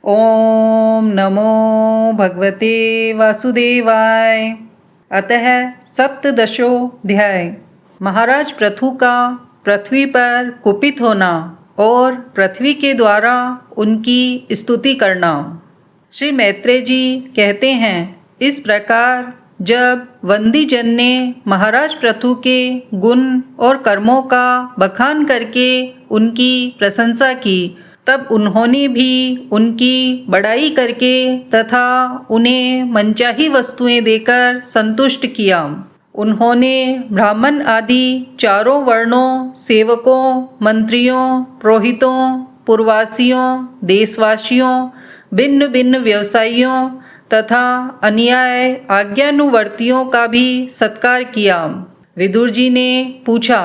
ओम नमो भगवते वासुदेवाय। अतः सप्तदशोऽध्याय। महाराज पृथु का पृथ्वी पर कुपित होना और पृथ्वी के द्वारा उनकी स्तुति करना। श्री मैत्रेय जी कहते हैं, इस प्रकार जब वंदीजन ने महाराज पृथु के गुण और कर्मों का बखान करके उनकी प्रशंसा की, तब उन्होंने भी उनकी बड़ाई करके तथा उन्हें मनचाही वस्तुएं देकर संतुष्ट किया। उन्होंने ब्राह्मण आदि चारों वर्णों, सेवकों, मंत्रियों, पुरोहितों, पुरवासियों, देशवासियों, भिन्न भिन्न व्यवसायियों तथा अन्याय आज्ञानुवर्तियों का भी सत्कार किया। विदुर जी ने पूछा,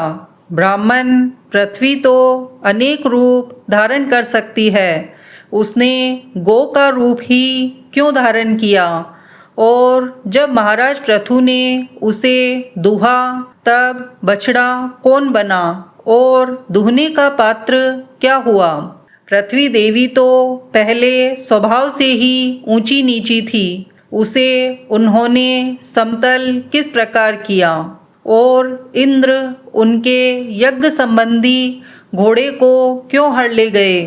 ब्राह्मण पृथ्वी तो अनेक रूप धारण कर सकती है, उसने गौ का रूप ही क्यों धारण किया? और जब महाराज पृथु ने उसे दुहा तब बछड़ा कौन बना और दुहने का पात्र क्या हुआ? पृथ्वी देवी तो पहले स्वभाव से ही ऊंची नीची थी, उसे उन्होंने समतल किस प्रकार किया? और इंद्र उनके यज्ञ संबंधी घोड़े को क्यों हर ले गए?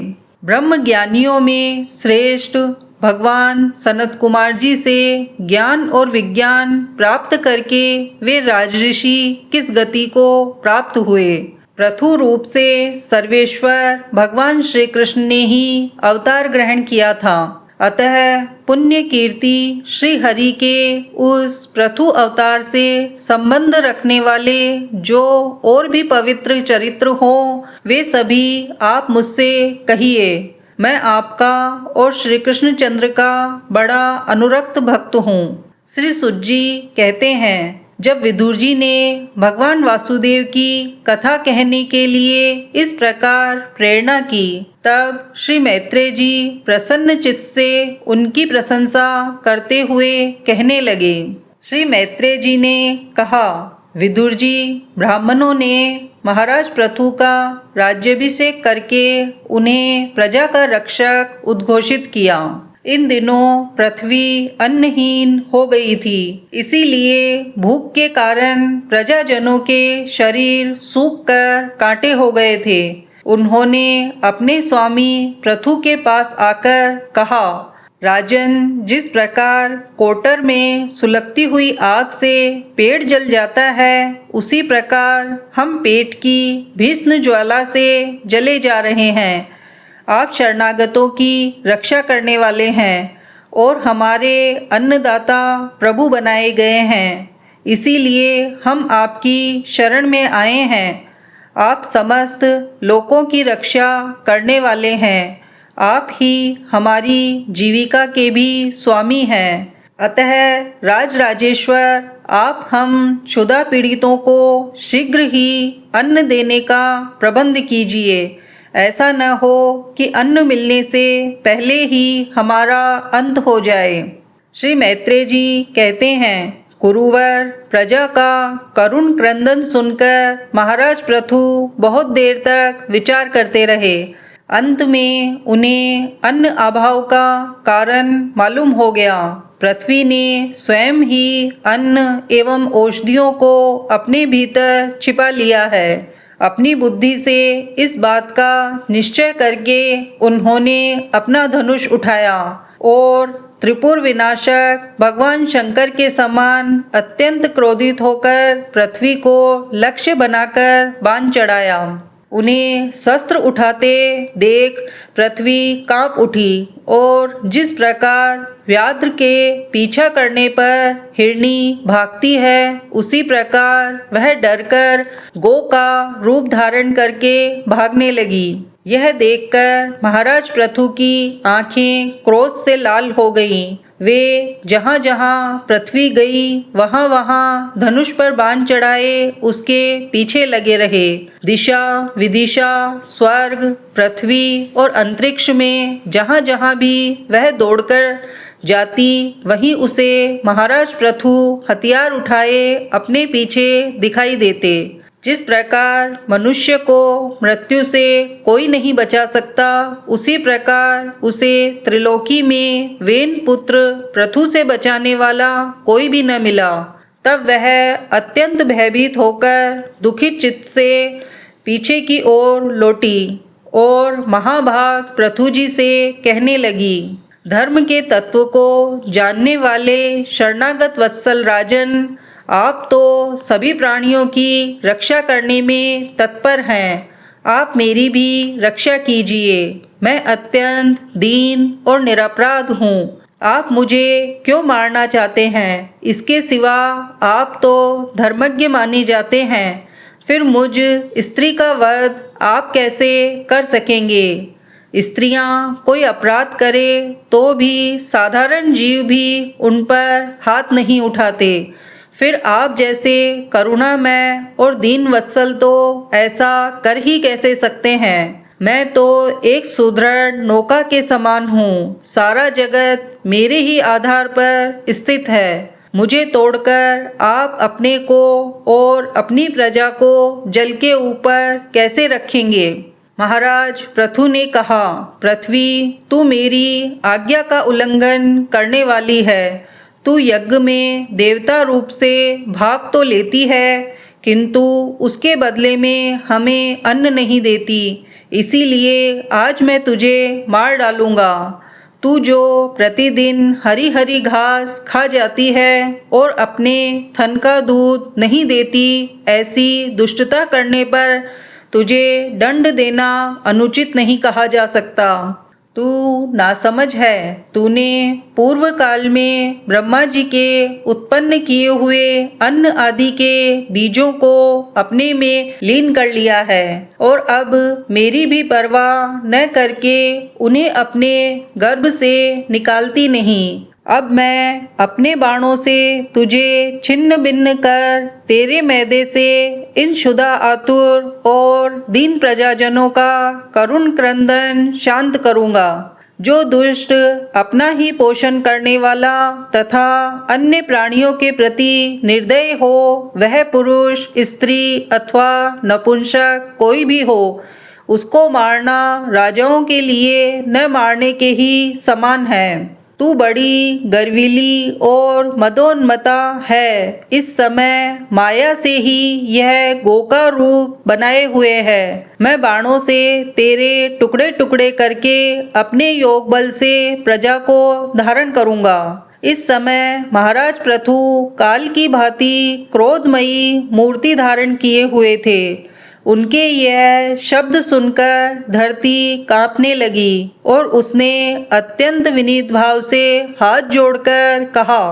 ब्रह्म ज्ञानियों में श्रेष्ठ भगवान सनत कुमार जी से ज्ञान और विज्ञान प्राप्त करके वे राजऋषि किस गति को प्राप्त हुए? पृथु रूप से सर्वेश्वर भगवान श्री कृष्ण ने ही अवतार ग्रहण किया था। अतः पुण्य कीर्ति श्री हरि के उस पृथु अवतार से संबंध रखने वाले जो और भी पवित्र चरित्र हो, वे सभी आप मुझसे कहिए। मैं आपका और श्री कृष्णचंद्र का बड़ा अनुरक्त भक्त हूँ। श्री सुत जी कहते हैं, जब विदुर जी ने भगवान वासुदेव की कथा कहने के लिए इस प्रकार प्रेरणा की, तब श्री मैत्रेय जी प्रसन्न चित्त से उनकी प्रशंसा करते हुए कहने लगे। श्री मैत्रेय जी ने कहा, विदुर जी, ब्राह्मणों ने महाराज पृथु का राज्याभिषेक करके उन्हें प्रजा का रक्षक उद्घोषित किया। इन दिनों पृथ्वी अन्नहीन हो गई थी, इसीलिए भूख के कारण प्रजाजनों के शरीर सूखकर कांटे हो गए थे। उन्होंने अपने स्वामी पृथु के पास आकर कहा, राजन, जिस प्रकार कोटर में सुलगती हुई आग से पेट जल जाता है, उसी प्रकार हम पेट की भीषण ज्वाला से जले जा रहे हैं। आप शरणागतों की रक्षा करने वाले हैं और हमारे अन्नदाता प्रभु बनाए गए हैं, इसीलिए हम आपकी शरण में आए हैं। आप समस्त लोकों की रक्षा करने वाले हैं, आप ही हमारी जीविका के भी स्वामी हैं। अतः राजराजेश्वर, आप हम क्षुधा पीड़ितों को शीघ्र ही अन्न देने का प्रबंध कीजिए। ऐसा न हो कि अन्न मिलने से पहले ही हमारा अंत हो जाए। श्री मैत्रेय जी कहते हैं, कुरुवर, प्रजा का करुण क्रंदन सुनकर महाराज पृथु बहुत देर तक विचार करते रहे। अंत में उन्हें अन्न अभाव का कारण मालूम हो गया। पृथ्वी ने स्वयं ही अन्न एवं औषधियों को अपने भीतर छिपा लिया है। अपनी बुद्धि से इस बात का निश्चय करके उन्होंने अपना धनुष उठाया और त्रिपुर विनाशक भगवान शंकर के समान अत्यंत क्रोधित होकर पृथ्वी को लक्ष्य बनाकर बाण चढ़ाया। उन्हें शस्त्र उठाते देख पृथ्वी कांप उठी और जिस प्रकार व्याघ्र के पीछा करने पर हिरनी भागती है, उसी प्रकार वह डरकर गौ का रूप धारण करके भागने लगी। यह देखकर महाराज पृथु की आंखें क्रोध से लाल हो गईं। वे जहाँ जहाँ पृथ्वी गई वहाँ वहाँ धनुष पर बाण चढ़ाए उसके पीछे लगे रहे। दिशा विदिशा, स्वर्ग, पृथ्वी और अंतरिक्ष में जहाँ जहाँ भी वह दौड़कर जाती, वहीं उसे महाराज पृथु हथियार उठाए अपने पीछे दिखाई देते। जिस प्रकार मनुष्य को मृत्यु से कोई नहीं बचा सकता, उसी प्रकार उसे त्रिलोकी में वेन पुत्र पृथु से बचाने वाला कोई भी न मिला। तब वह अत्यंत भयभीत होकर दुखित चित्त से पीछे की ओर लौटी और महाभाग पृथु जी से कहने लगी, धर्म के तत्व को जानने वाले शरणागत वत्सल राजन, आप तो सभी प्राणियों की रक्षा करने में तत्पर हैं। आप मेरी भी रक्षा कीजिए। मैं अत्यंत दीन और निरपराध हूँ। आप मुझे क्यों मारना चाहते हैं? इसके सिवा आप तो धर्मज्ञ माने जाते हैं। फिर मुझ स्त्री का वध आप कैसे कर सकेंगे? स्त्रियां कोई अपराध करे तो भी साधारण जीव भी उन पर हाथ नहीं उठाते। फिर आप जैसे करुणामय और दीन वत्सल तो ऐसा कर ही कैसे सकते हैं? मैं तो एक सुदृढ़ नौका के समान हूँ। सारा जगत मेरे ही आधार पर स्थित है। मुझे तोड़कर आप अपने को और अपनी प्रजा को जल के ऊपर कैसे रखेंगे? महाराज पृथु ने कहा, पृथ्वी, तू मेरी आज्ञा का उल्लंघन करने वाली है। तू यज्ञ में देवता रूप से भाग तो लेती है, किंतु उसके बदले में हमें अन्न नहीं देती। इसीलिए आज मैं तुझे मार डालूंगा। तू जो प्रतिदिन हरी हरी घास खा जाती है और अपने थन का दूध नहीं देती, ऐसी दुष्टता करने पर तुझे दंड देना अनुचित नहीं कहा जा सकता। तू नासमझ है। तूने पूर्व काल में ब्रह्मा जी के उत्पन्न किए हुए अन्न आदि के बीजों को अपने में लीन कर लिया है और अब मेरी भी परवाह न करके उन्हें अपने गर्भ से निकालती नहीं। अब मैं अपने बाणों से तुझे छिन्न भिन्न कर तेरे मैदे से इन शुदा आतुर और दीन प्रजाजनों का करुण क्रंदन शांत करूंगा। जो दुष्ट अपना ही पोषण करने वाला तथा अन्य प्राणियों के प्रति निर्दय हो, वह पुरुष, स्त्री अथवा नपुंसक कोई भी हो, उसको मारना राजाओं के लिए न मारने के ही समान है। तू बड़ी गर्वीली और मदोन्मता है। इस समय माया से ही यह गोका रूप बनाए हुए है। मैं बाणों से तेरे टुकड़े टुकड़े करके अपने योग बल से प्रजा को धारण करूंगा। इस समय महाराज पृथु काल की भांति क्रोधमयी मूर्ति धारण किए हुए थे। उनके यह शब्द सुनकर धरती कांपने लगी और उसने अत्यंत विनीत भाव से हाथ जोड़कर कहा,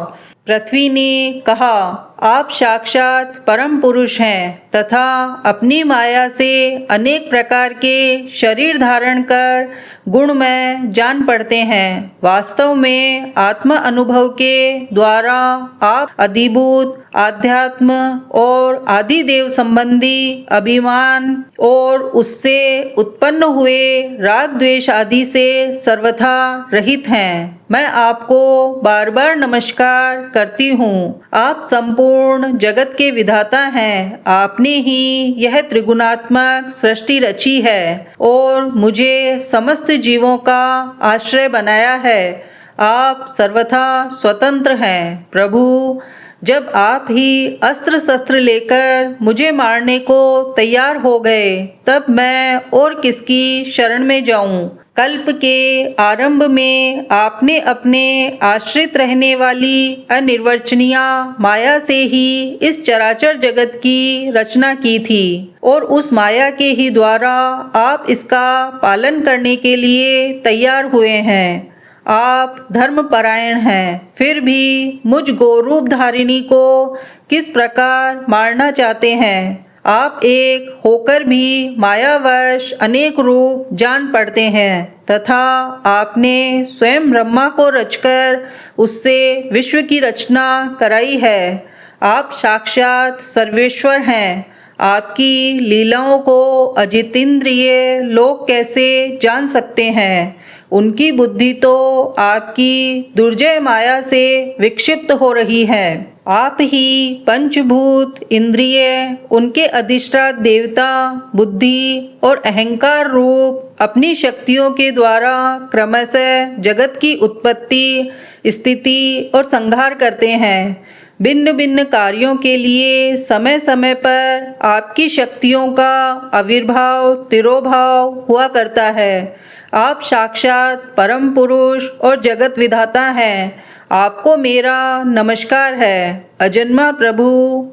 पृथ्वी ने कहा, आप साक्षात परम पुरुष हैं तथा अपनी माया से अनेक प्रकार के शरीर धारण कर गुणमय जान पड़ते हैं। वास्तव में आत्मा अनुभव के द्वारा आप अधिभूत आध्यात्म और आदिदेव संबंधी अभिमान और उससे उत्पन्न हुए राग द्वेष आदि से सर्वथा रहित हैं। मैं आपको बार बार नमस्कार करती हूँ। आप संपूर्ण जगत के विधाता हैं। आपने ही यह त्रिगुणात्मक सृष्टि रची है और मुझे समस्त जीवों का आश्रय बनाया है। आप सर्वथा स्वतंत्र हैं। प्रभु, जब आप ही अस्त्र शस्त्र लेकर मुझे मारने को तैयार हो गए, तब मैं और किसकी शरण में जाऊं? कल्प के आरंभ में आपने अपने आश्रित रहने वाली अनिर्वचनीय माया से ही इस चराचर जगत की रचना की थी और उस माया के ही द्वारा आप इसका पालन करने के लिए तैयार हुए हैं। आप धर्मपरायण हैं, फिर भी मुझ गोरूप धारिणी को किस प्रकार मारना चाहते हैं? आप एक होकर भी मायावश अनेक रूप जान पड़ते हैं तथा आपने स्वयं ब्रह्मा को रचकर उससे विश्व की रचना कराई है। आप साक्षात सर्वेश्वर हैं। आपकी लीलाओं को अजितेंद्रिय लोग कैसे जान सकते हैं? उनकी बुद्धि तो आपकी दुर्जय माया से विक्षिप्त हो रही है। आप ही पंचभूत इंद्रिय, उनके अधिष्ठात देवता, बुद्धि और अहंकार रूप अपनी शक्तियों के द्वारा क्रमशः जगत की उत्पत्ति, स्थिति और संहार करते हैं। भिन्न भिन्न कार्यों के लिए समय समय पर आपकी शक्तियों का आविर्भाव तिरोभाव हुआ करता है। आप साक्षात परम पुरुष और जगत विधाता हैं। आपको मेरा नमस्कार है। अजन्मा प्रभु,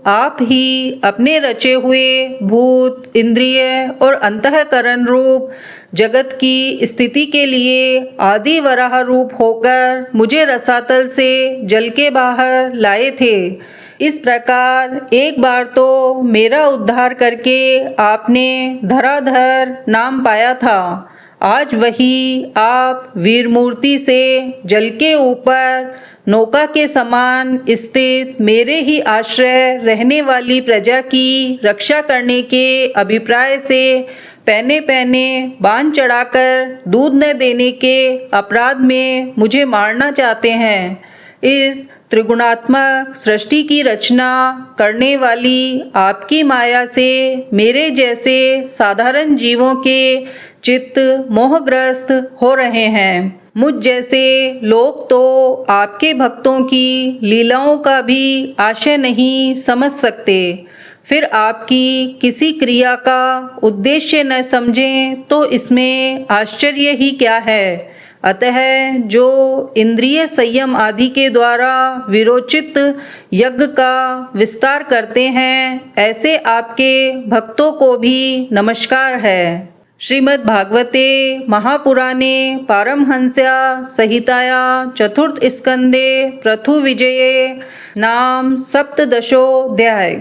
आप ही अपने रचे हुए भूत, इंद्रिय और अंतःकरण रूप जगत की स्थिति के लिए आदि वराह रूप होकर मुझे रसातल से जल के बाहर लाए थे। इस प्रकार एक बार तो मेरा उद्धार करके आपने धराधर नाम पाया था। आज वही आप वीर मूर्ति से जल के ऊपर नौका के समान स्थित मेरे ही आश्रय रहने वाली प्रजा की रक्षा करने के अभिप्राय से पहने पहने बाण चढ़ाकर दूध न देने के अपराध में मुझे मारना चाहते हैं। इस त्रिगुणात्मक सृष्टि की रचना करने वाली आपकी माया से मेरे जैसे साधारण जीवों के चित्त मोहग्रस्त हो रहे हैं। मुझ जैसे लोग तो आपके भक्तों की लीलाओं का भी आशय नहीं समझ सकते। फिर आपकी किसी क्रिया का उद्देश्य न समझें तो इसमें आश्चर्य ही क्या है। अतः जो इंद्रिय संयम आदि के द्वारा विरोचित यज्ञ का विस्तार करते हैं, ऐसे आपके भक्तों को भी नमस्कार है। श्रीमद् भागवते महापुराणे पारमहंस्या संहिताया चतुर्थ स्कंदे पृथु विजये नाम सप्तदशोऽध्याय।